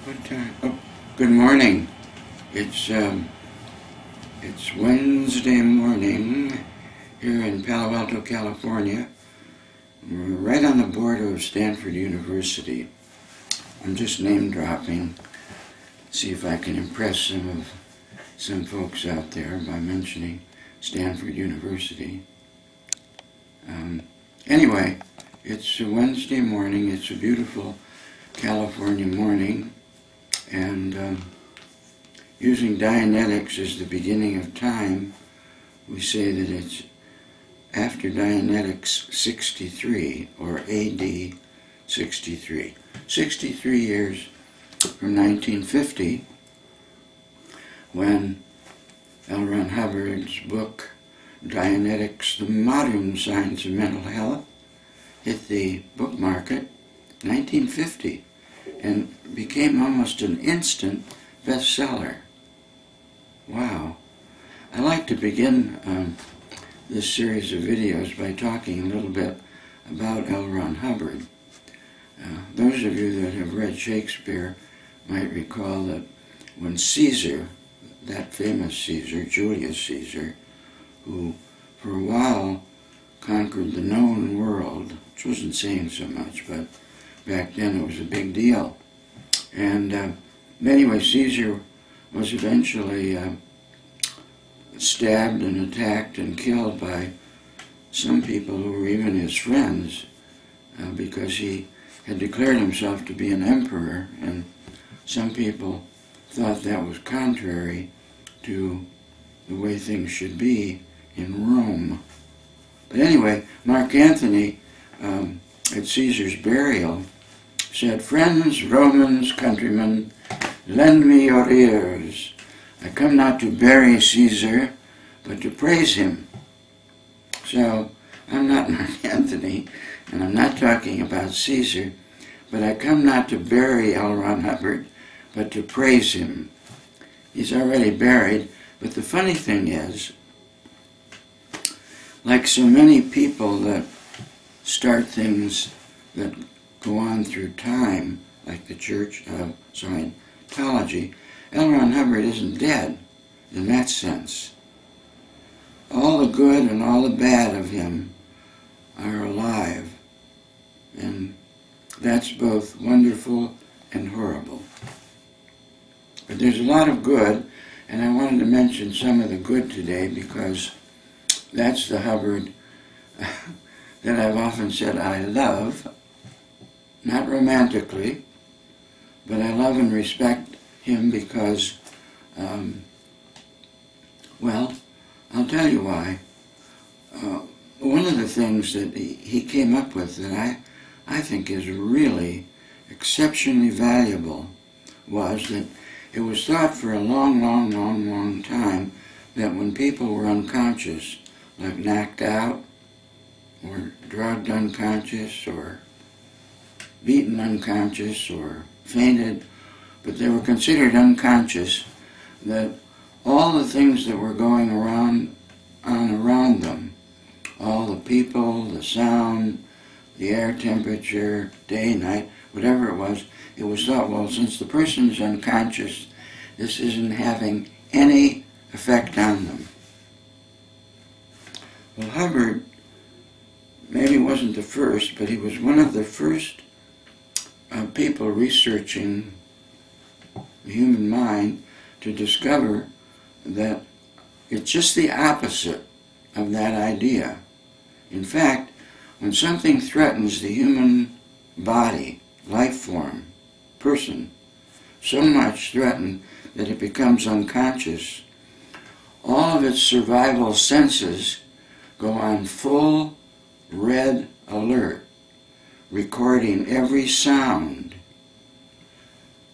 What time? Oh, good morning. It's Wednesday morning here in Palo Alto, California. We're right on the border of Stanford University. I'm just name dropping, see if I can impress some folks out there by mentioning Stanford University. Anyway, it's a Wednesday morning. It's a beautiful California morning, and using Dianetics as the beginning of time, we say that it's after Dianetics 63, or AD 63. 63 years from 1950, when L. Ron Hubbard's book, Dianetics, the Modern Science of Mental Health, hit the book market, 1950, and became almost an instant bestseller. Wow. I like to begin this series of videos by talking a little bit about L. Ron Hubbard. Those of you that have read Shakespeare might recall that when Caesar, that famous Caesar, Julius Caesar, who for a while conquered the known world, which wasn't saying so much, but back then it was a big deal. And anyway, Caesar was eventually stabbed and attacked and killed by some people who were even his friends because he had declared himself to be an emperor, and some people thought that was contrary to the way things should be in Rome. But anyway, Mark Antony, at Caesar's burial, said, "Friends, Romans, countrymen, lend me your ears. I come not to bury Caesar, but to praise him." So, I'm not Mark Antony, and I'm not talking about Caesar, but I come not to bury L. Ron Hubbard, but to praise him. He's already buried, but the funny thing is, like so many people that start things that go on through time, like the Church of Scientology, L. Ron Hubbard isn't dead in that sense. All the good and all the bad of him are alive, and that's both wonderful and horrible. But there's a lot of good, and I wanted to mention some of the good today because that's the Hubbard that I've often said I love, not romantically, but I love and respect him because, well, I'll tell you why. One of the things that he came up with that I think is really exceptionally valuable was that it was thought for a long time that when people were unconscious, like knocked out, or drugged unconscious, or beaten unconscious, or fainted, but they were considered unconscious, that all the things that were going around them, all the people, the sound, the air temperature, day, night, whatever it was thought, well, since the person's unconscious, this isn't having any effect on them. Well, Hubbard maybe wasn't the first, but he was one of the first people researching the human mind to discover that it's just the opposite of that idea. In fact, when something threatens the human body, life form, person, so much threatened that it becomes unconscious, all of its survival senses go on full red alert, recording every sound,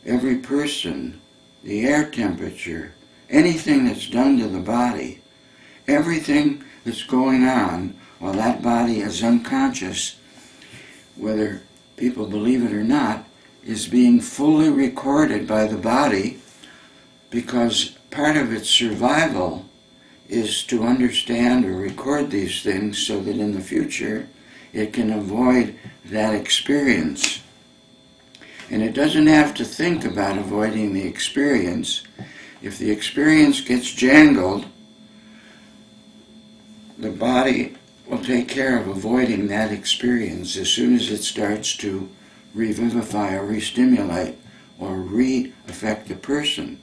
every person, the air temperature, anything that's done to the body, everything that's going on while that body is unconscious, whether people believe it or not, is being fully recorded by the body, because part of its survival is to understand or record these things so that in the future it can avoid that experience. And it doesn't have to think about avoiding the experience. If the experience gets jangled, the body will take care of avoiding that experience as soon as it starts to revivify or re-stimulate or re-affect the person.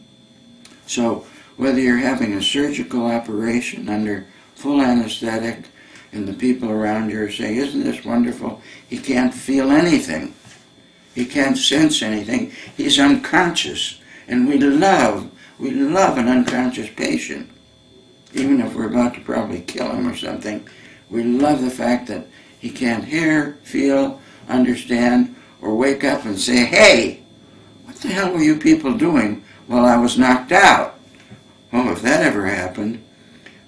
So whether you're having a surgical operation under full anesthetic and the people around you are saying, isn't this wonderful? He can't feel anything. He can't sense anything. He's unconscious. And we love an unconscious patient. Even if we're about to probably kill him or something, we love the fact that he can't hear, feel, understand, or wake up and say, hey, what the hell were you people doing while I was knocked out? Oh, if that ever happened,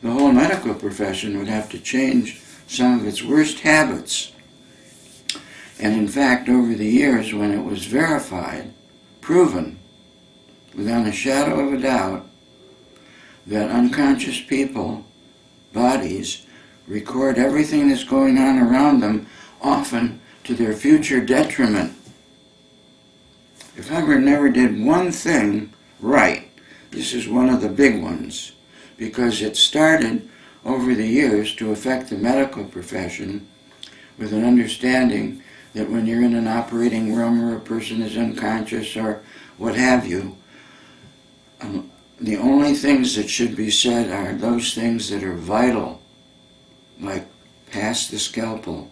the whole medical profession would have to change some of its worst habits. And in fact, over the years, when it was verified, proven, without a shadow of a doubt, that unconscious people, bodies, record everything that's going on around them, often to their future detriment. If Hubbard never did one thing right, this is one of the big ones, because it started over the years to affect the medical profession with an understanding that when you're in an operating room or a person is unconscious or what have you, the only things that should be said are those things that are vital, like pass the scalpel,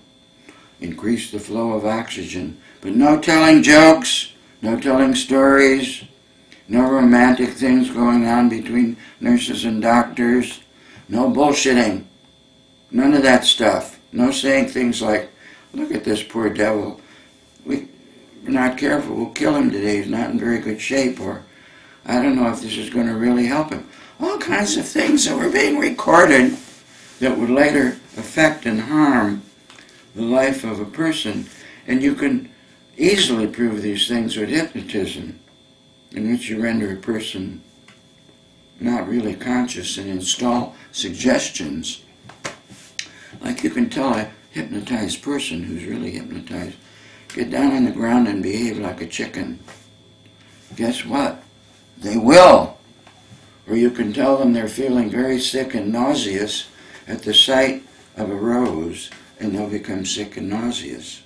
increase the flow of oxygen, but no telling jokes, no telling stories, no romantic things going on between nurses and doctors, no bullshitting, none of that stuff. No saying things like, look at this poor devil, we're not careful, we'll kill him today, he's not in very good shape, or I don't know if this is going to really help him. All kinds of things that were being recorded that would later affect and harm the life of a person. And you can easily prove these things with hypnotism, in which you render a person not really conscious and install suggestions. Like you can tell a hypnotized person who's really hypnotized, get down on the ground and behave like a chicken. Guess what? They will. Or you can tell them they're feeling very sick and nauseous at the sight of a rose, and they'll become sick and nauseous.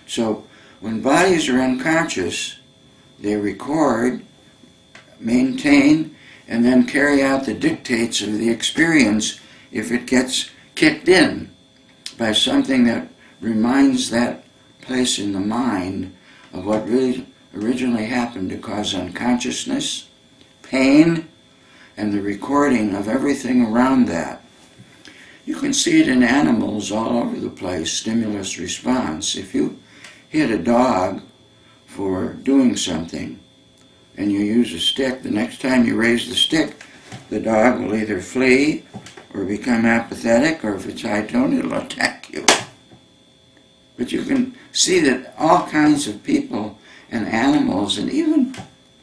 So when bodies are unconscious, they record, maintain, and then carry out the dictates of the experience if it gets kicked in by something that reminds that place in the mind of what really originally happened to cause unconsciousness, pain, and the recording of everything around that. You can see it in animals all over the place, stimulus response. If you hit a dog for doing something and you use a stick, the next time you raise the stick, the dog will either flee or become apathetic, or if it's high-toned, it'll attack you. But you can see that all kinds of people and animals and even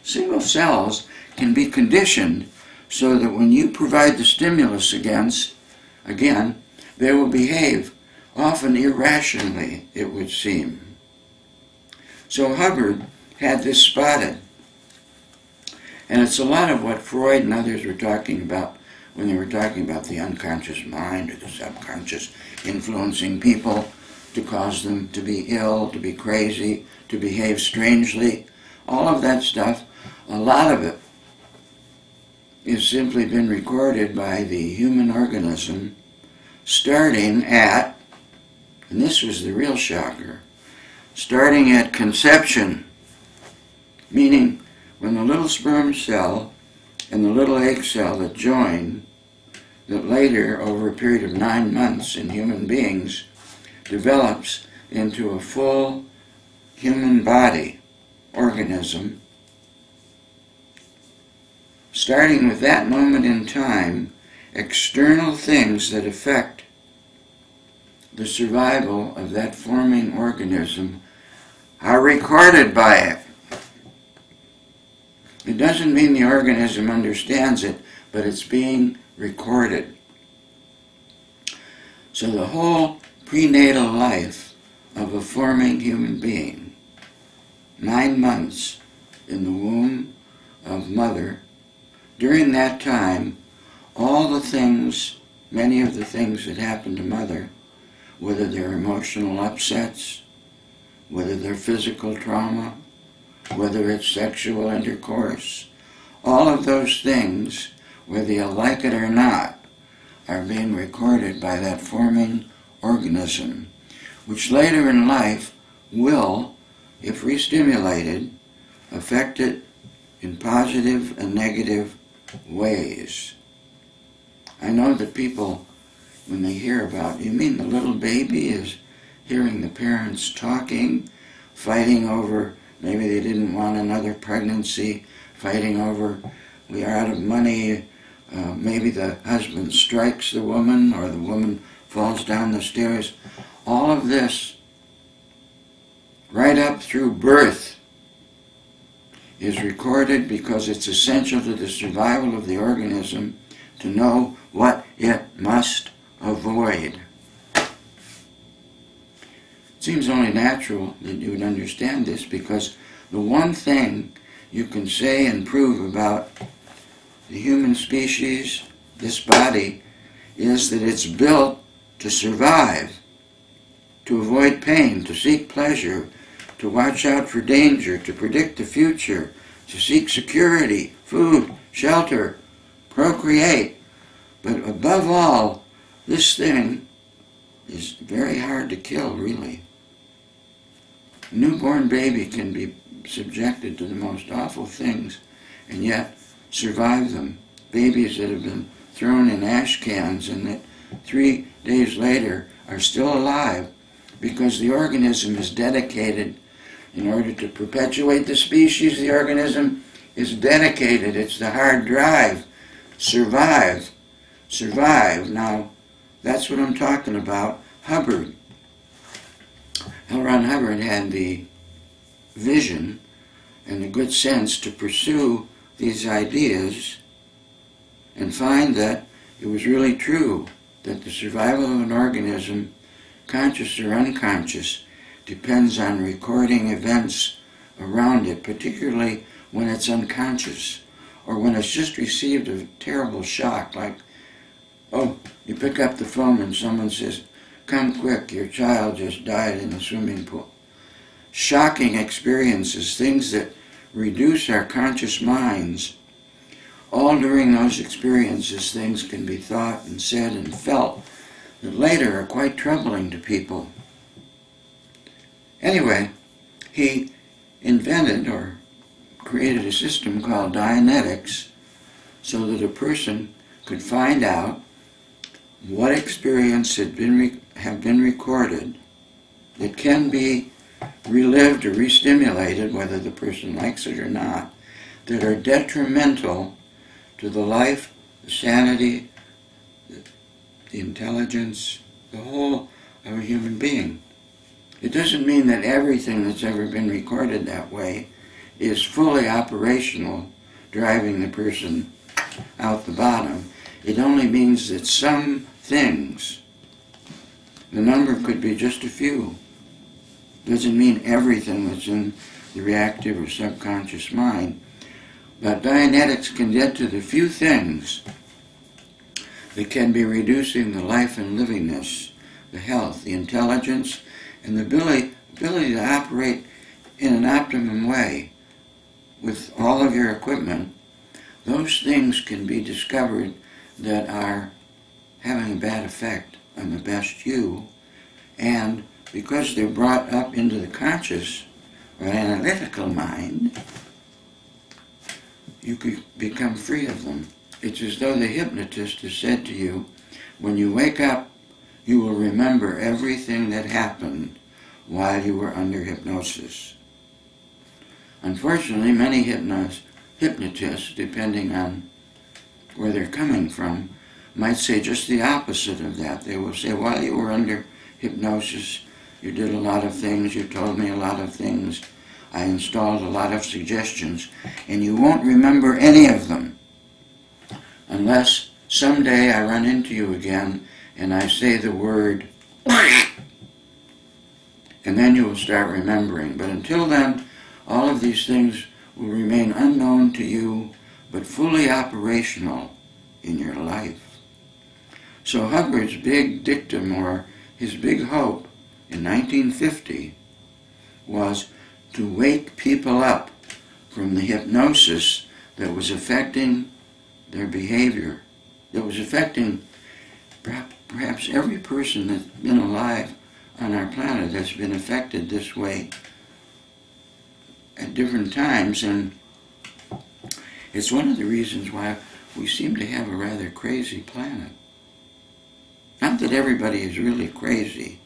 single cells can be conditioned so that when you provide the stimulus again, they will behave, often irrationally, it would seem. So Hubbard had this spotted. And it's a lot of what Freud and others were talking about when they were talking about the unconscious mind or the subconscious influencing people to cause them to be ill, to be crazy, to behave strangely. All of that stuff, a lot of it has simply been recorded by the human organism starting at, and this was the real shocker, starting at conception, meaning when the little sperm cell and the little egg cell that join, that later, over a period of 9 months in human beings, develops into a full human body organism, starting with that moment in time, external things that affect the survival of that forming organism are recorded by it. It doesn't mean the organism understands it, but it's being recorded. So the whole prenatal life of a forming human being, 9 months in the womb of mother, during that time, all the things, many of the things that happen to mother, whether they're emotional upsets, whether they're physical trauma, whether it's sexual intercourse, all of those things, whether you like it or not, are being recorded by that forming organism, which later in life will, if re-stimulated, affect it in positive and negative ways. I know that people, when they hear about, you mean the little baby is hearing the parents talking, fighting over, maybe they didn't want another pregnancy, fighting over, we are out of money, maybe the husband strikes the woman or the woman falls down the stairs. All of this, right up through birth, is recorded because it's essential to the survival of the organism to know what it must avoid. It seems only natural that you would understand this, because the one thing you can say and prove about the human species, this body, is that it's built to survive, to avoid pain, to seek pleasure, to watch out for danger, to predict the future, to seek security, food, shelter, procreate. But above all, this thing is very hard to kill, really. A newborn baby can be subjected to the most awful things and yet survive them. Babies that have been thrown in ash cans and that 3 days later are still alive because the organism is dedicated. In order to perpetuate the species, the organism is dedicated. It's the hard drive. Survive. Survive. Now, that's what I'm talking about. Hubbard. L. Ron Hubbard had the vision and the good sense to pursue these ideas and find that it was really true that the survival of an organism, conscious or unconscious, depends on recording events around it, particularly when it's unconscious or when it's just received a terrible shock, like, oh, you pick up the phone and someone says, "Come quick, your child just died in the swimming pool." Shocking experiences, things that reduce our conscious minds. All during those experiences, things can be thought and said and felt that later are quite troubling to people. Anyway, he invented or created a system called Dianetics so that a person could find out what experience have been recorded that can be relived or re-stimulated, whether the person likes it or not, that are detrimental to the life, the sanity, the intelligence, the whole of a human being. It doesn't mean that everything that's ever been recorded that way is fully operational, driving the person out the bottom. It only means that some things, the number could be just a few, doesn't mean everything that's in the reactive or subconscious mind. But Dianetics can get to the few things that can be reducing the life and livingness, the health, the intelligence, and the ability to operate in an optimum way with all of your equipment. Those things can be discovered that are having a bad effect on the best you, and because they're brought up into the conscious or analytical mind, you could become free of them. It's as though the hypnotist has said to you, when you wake up, you will remember everything that happened while you were under hypnosis. Unfortunately, many hypnotists, depending on where they're coming from, might say just the opposite of that. They will say, while you were under hypnosis, you did a lot of things, you told me a lot of things, I installed a lot of suggestions, and you won't remember any of them unless someday I run into you again and I say the word, and then you will start remembering. But until then, All of these things will remain unknown to you, but fully operational in your life. So Hubbard's big dictum, or his big hope in 1950, was to wake people up from the hypnosis that was affecting their behavior, that was affecting perhaps every person that's been alive on our planet has been affected this way at different times. And it's one of the reasons why we seem to have a rather crazy planet. Not that everybody is really crazy,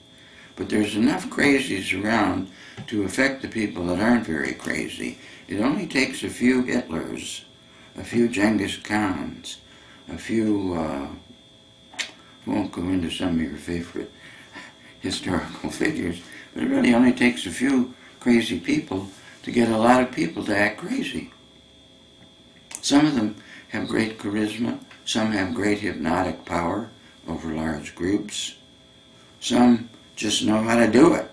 but there's enough crazies around to affect the people that aren't very crazy. It only takes a few Hitlers, a few Genghis Khans, a few, won't go into some of your favorite historical figures, but it really only takes a few crazy people to get a lot of people to act crazy. Some of them have great charisma, some have great hypnotic power over large groups, some just know how to do it.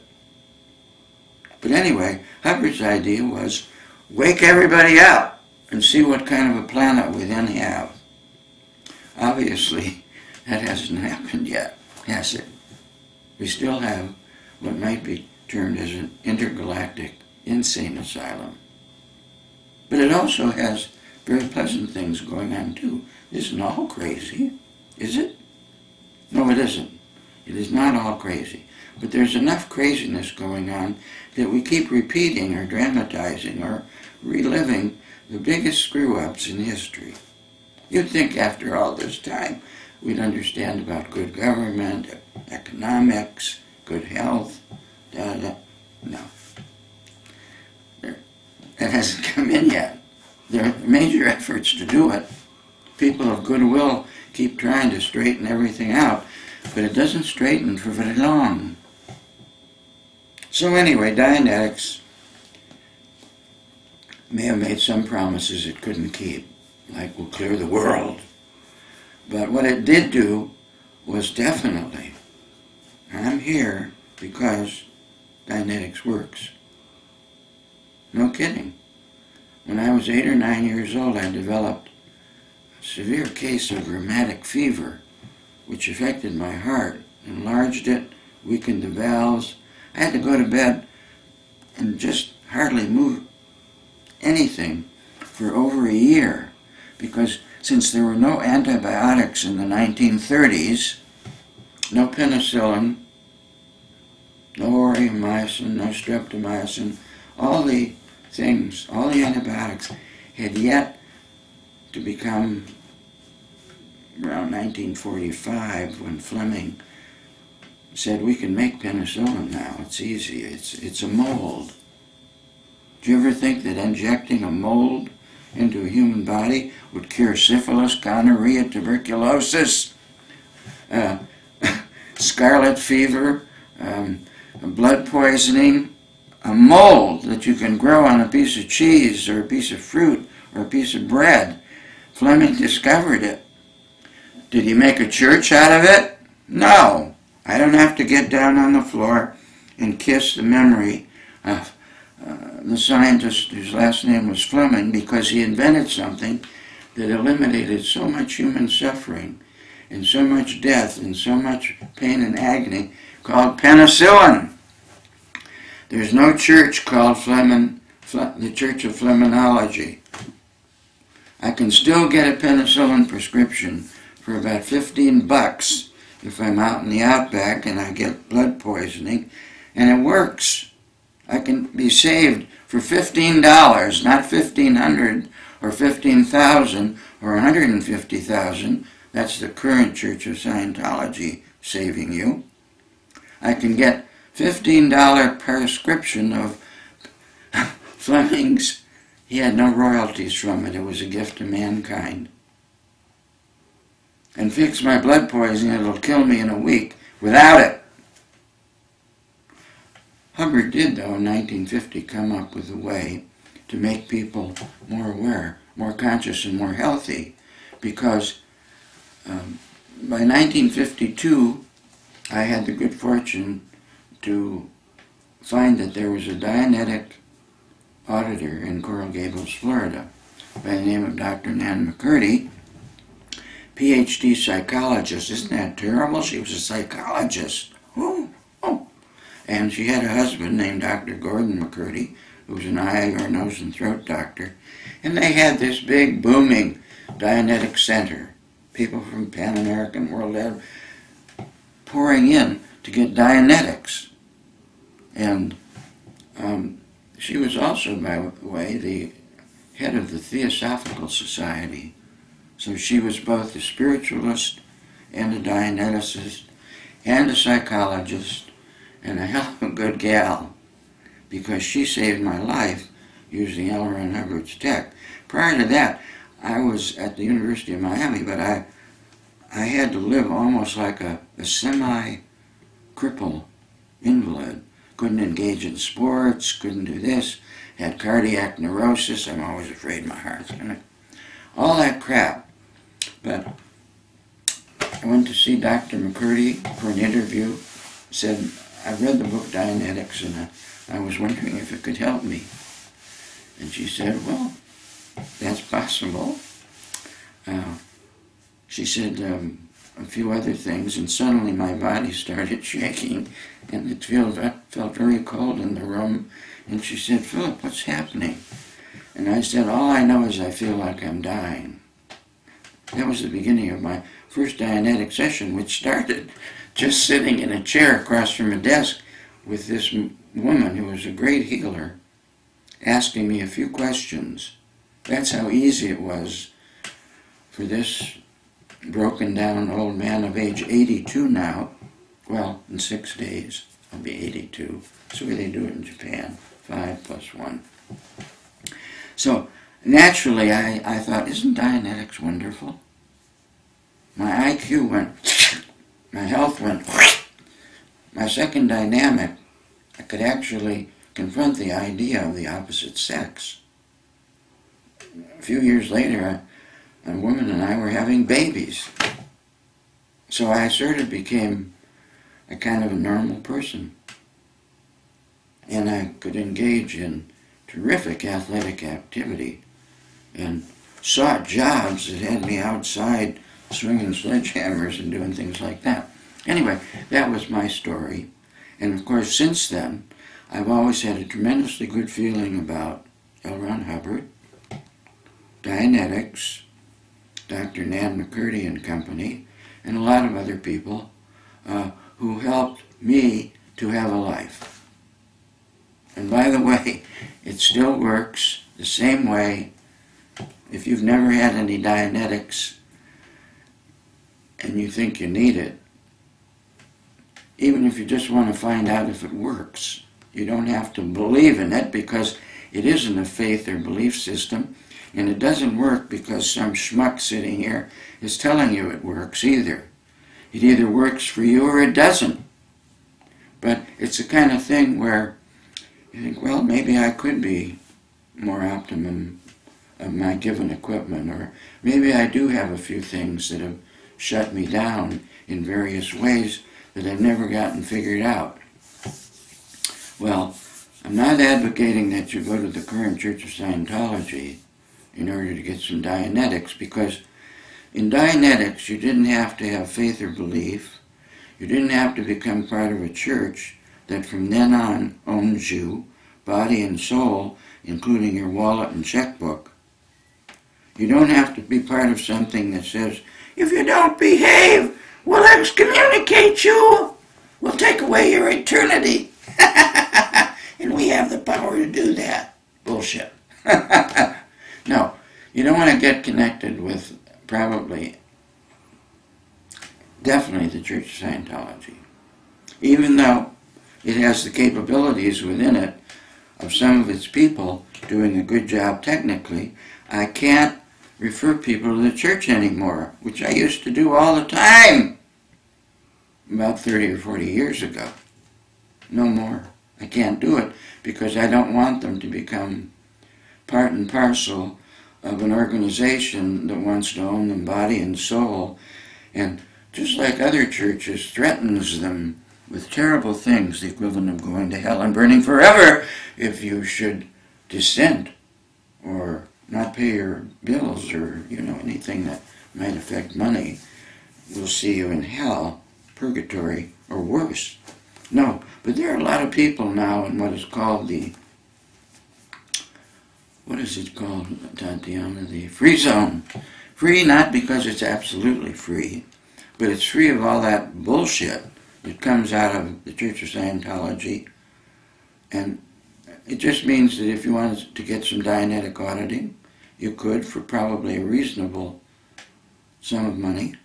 But anyway, Hubbard's idea was wake everybody up and see what kind of a planet we then have. Obviously, that hasn't happened yet, has it? We still have what might be termed as an intergalactic insane asylum. But it also has very pleasant things going on too. It isn't all crazy, is it? No, it isn't. It is not all crazy. But there's enough craziness going on that we keep repeating or dramatizing or reliving the biggest screw-ups in history. You'd think after all this time we'd understand about good government, economics, good health, No. That hasn't come in yet. There are major efforts to do it. People of goodwill keep trying to straighten everything out, but it doesn't straighten for very long. So anyway, Dianetics may have made some promises it couldn't keep, like we'll clear the world. But what it did do was definitely, I'm here because Dianetics works. No kidding. When I was 8 or 9 years old, I developed a severe case of rheumatic fever, which affected my heart, enlarged it, weakened the valves. I had to go to bed and just hardly move anything for over a year, because since there were no antibiotics in the 1930s, no penicillin, no aureomycin, no streptomycin, all the things, all the antibiotics had yet to become around 1945 when Fleming said we can make penicillin now. It's easy. It's a mold. Do you ever think that injecting a mold into a human body would cure syphilis, gonorrhea, tuberculosis, scarlet fever, blood poisoning? A mold that you can grow on a piece of cheese or a piece of fruit or a piece of bread. Fleming discovered it. Did he make a church out of it? No. I don't have to get down on the floor and kiss the memory of the scientist whose last name was Fleming, because he invented something that eliminated so much human suffering and so much death and so much pain and agony, called penicillin. There's no church called the Church of Flemonology. I can still get a penicillin prescription for about $15 if I'm out in the outback and I get blood poisoning, and it works. I can be saved for $15, not $1,500 or $15,000 or $150,000. That's the current Church of Scientology saving you. I can get $15 prescription of Fleming's. He had no royalties from it. It was a gift to mankind. And fix my blood poisoning. It'll kill me in a week without it. Hubbard did, though, in 1950, come up with a way to make people more aware, more conscious, and more healthy, because by 1952, I had the good fortune to find that there was a Dianetic auditor in Coral Gables, Florida, by the name of Dr. Nan McCurdy, PhD psychologist. Isn't that terrible? She was a psychologist. Oh. And she had a husband named Dr. Gordon McCurdy, who was an eye, ear, nose, and throat doctor. And they had this big, booming Dianetics center. People from Pan American World Ed pouring in to get Dianetics. And she was also, by the way, the head of the Theosophical Society. So she was both a spiritualist and a Dianeticist and a psychologist and a hell of a good gal, because she saved my life using L. Ron Hubbard's tech. Prior to that, I was at the University of Miami, but I had to live almost like a semi-cripple invalid. Couldn't engage in sports, couldn't do this, had cardiac neurosis. I'm always afraid my heart's gonna... all that crap. But I went to see Dr. McCurdy for an interview, said, I read the book Dianetics and I was wondering if it could help me. And she said, well, that's possible. She said a few other things, and suddenly my body started shaking, and it felt very cold in the room. And she said, Philip, what's happening? And I said, all I know is I feel like I'm dying. That was the beginning of my first Dianetic session, which started just sitting in a chair across from a desk with this woman who was a great healer, asking me a few questions. That's how easy it was for this broken down old man of age 82 now. Well, in 6 days I'll be 82. That's the way they do it in Japan, 5 + 1. So naturally I thought, isn't Dianetics wonderful? My IQ went, my health went, my second dynamic, I could actually confront the idea of the opposite sex. A few years later, a woman and I were having babies. So I sort of became a kind of a normal person. And I could engage in terrific athletic activity and sought jobs that had me outside swinging sledgehammers and doing things like that. Anyway, that was my story. And of course, since then, I've always had a tremendously good feeling about L. Ron Hubbard, Dianetics, Dr. Nan McCurdy and company, and a lot of other people who helped me to have a life. And by the way, it still works the same way. If you've never had any Dianetics and you think you need it, even if you just want to find out if it works, you don't have to believe in it, because it isn't a faith or belief system, and it doesn't work because some schmuck sitting here is telling you it works either. It either works for you or it doesn't. But it's the kind of thing where you think, well, maybe I could be more optimum of my given equipment, or maybe I do have a few things that have shut me down in various ways that I've never gotten figured out. Well, I'm not advocating that you go to the current Church of Scientology in order to get some Dianetics, because in Dianetics you didn't have to have faith or belief. You didn't have to become part of a church that from then on owns you, body and soul, including your wallet and checkbook. You don't have to be part of something that says, if you don't behave, we'll excommunicate you. We'll take away your eternity. And we have the power to do that. Bullshit. No, you don't want to get connected with definitely the Church of Scientology. Even though it has the capabilities within it of some of its people doing a good job technically, I can't refer people to the church anymore, which I used to do all the time about 30 or 40 years ago. No more. I can't do it because I don't want them to become part and parcel of an organization that wants to own them body and soul, and just like other churches, threatens them with terrible things, the equivalent of going to hell and burning forever if you should dissent or not pay your bills or, anything that might affect money will see you in hell, purgatory, or worse. No, but there are a lot of people now in what is called what is it called, Tatiana? The free zone. Free not because it's absolutely free, but it's free of all that bullshit that comes out of the Church of Scientology. And it just means that if you wanted to get some Dianetic auditing, you could for probably a reasonable sum of money,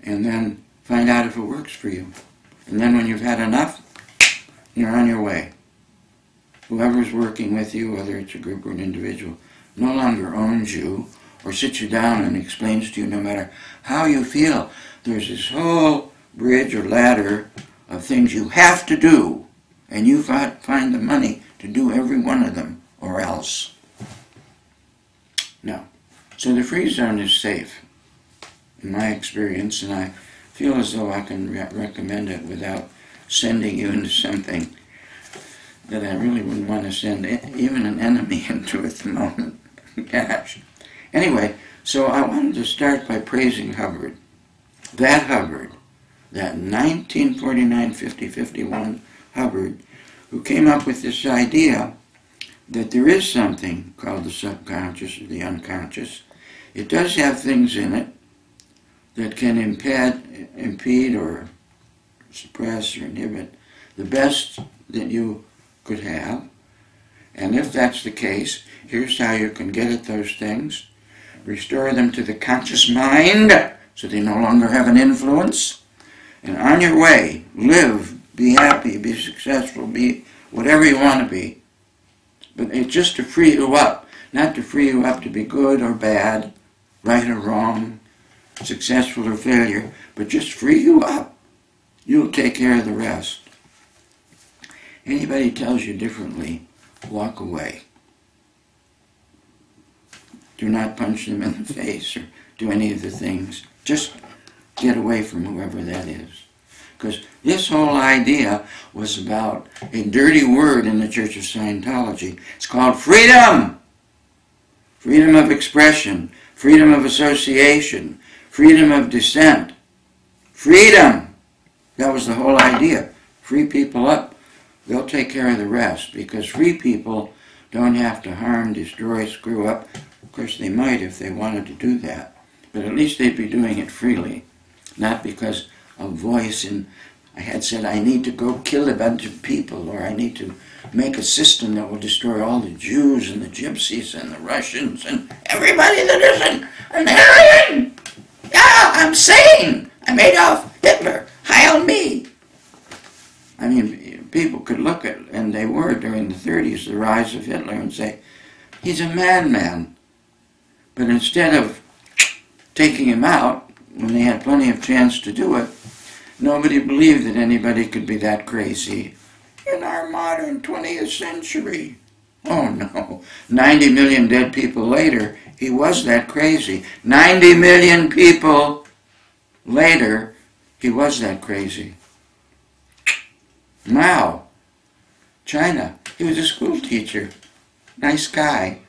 and then find out if it works for you. And then when you've had enough, you're on your way. Whoever's working with you, whether it's a group or an individual, no longer owns you or sits you down and explains to you, no matter how you feel, there's this whole bridge or ladder of things you have to do, and you find the money to do every one of them, or else. No. So the free zone is safe, in my experience, and I feel as though I can recommend it without sending you into something that I really wouldn't want to send even an enemy into at the moment. Gosh. Anyway, so I wanted to start by praising Hubbard. That Hubbard, that 1949, 50, 51 Hubbard, who came up with this idea that there is something called the subconscious or the unconscious. It does have things in it that can impede or suppress or inhibit the best that you could have. And if that's the case, here's how you can get at those things. Restore them to the conscious mind so they no longer have an influence. And on your way, live, be happy, be successful, be whatever you want to be. But it's just to free you up, not to free you up to be good or bad, right or wrong, successful or failure, but just free you up. You'll take care of the rest. Anybody tells you differently, walk away. Do not punch them in the face or do any of the things. Just get away from whoever that is. Because this whole idea was about a dirty word in the Church of Scientology. It's called freedom. Freedom of expression, freedom of association, freedom of dissent. Freedom! That was the whole idea. Free people up. They'll take care of the rest, because free people don't have to harm, destroy, screw up. Of course, they might if they wanted to do that, but at least they'd be doing it freely, not because a voice I had said, I need to go kill a bunch of people, or I need to make a system that will destroy all the Jews and the Gypsies and the Russians and everybody that isn't an Aryan. Yeah, I'm sane. I'm Adolf Hitler. Heil me. I mean, people could look at, and they were during the 30s, the rise of Hitler, and say, he's a madman. But instead of taking him out, when they had plenty of chance to do it, nobody believed that anybody could be that crazy in our modern 20th century. Oh no, 90 million dead people later, he was that crazy. 90 million people later, he was that crazy. Mao, China, he was a school teacher. Nice guy.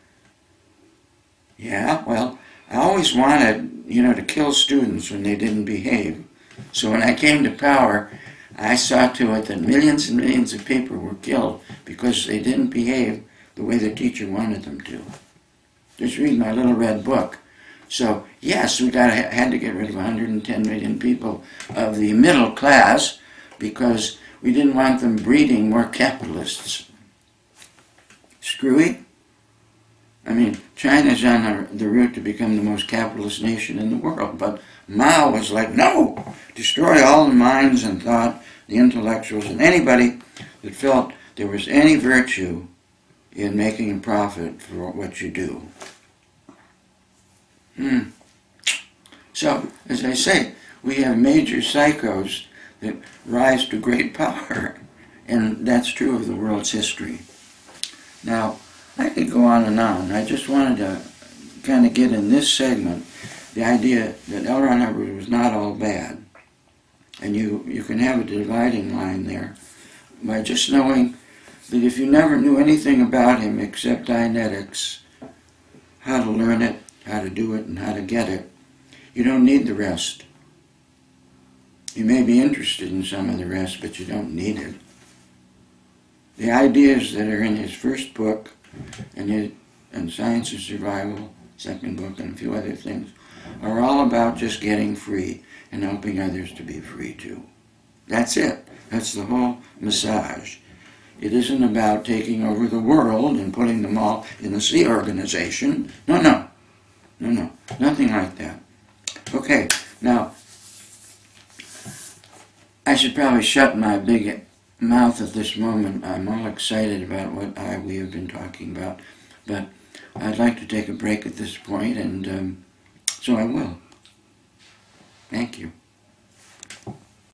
Yeah, well, I always wanted, to kill students when they didn't behave. So when I came to power, I saw to it that millions and millions of people were killed because they didn't behave the way the teacher wanted them to. Just read my little red book. So, yes, we had to get rid of 110 million people of the middle class because we didn't want them breeding more capitalists. Screwy? I mean, China's on the route to become the most capitalist nation in the world, but Mao was like, no, destroy all the minds and thought, the intellectuals, and anybody that felt there was any virtue in making a profit for what you do. So, as I say, we have major psychos that rise to great power, and that's true of the world's history. Now, I could go on and on. I just wanted to kind of get in this segment the idea that L. Ron Hubbard was not all bad. And you can have a dividing line there by just knowing that if you never knew anything about him except Dianetics, how to learn it, how to do it, and how to get it, you don't need the rest. You may be interested in some of the rest, but you don't need it. The ideas that are in his first book and Science of Survival, second book, and a few other things, are all about just getting free and helping others to be free too. That's it. That's the whole massage. It isn't about taking over the world and putting them all in the Sea Organization. No, no. No, no. Nothing like that. Okay, now, I should probably shut my big mouth at this moment. I'm all excited about what we have been talking about, but I'd like to take a break at this point, and so I will. Thank you.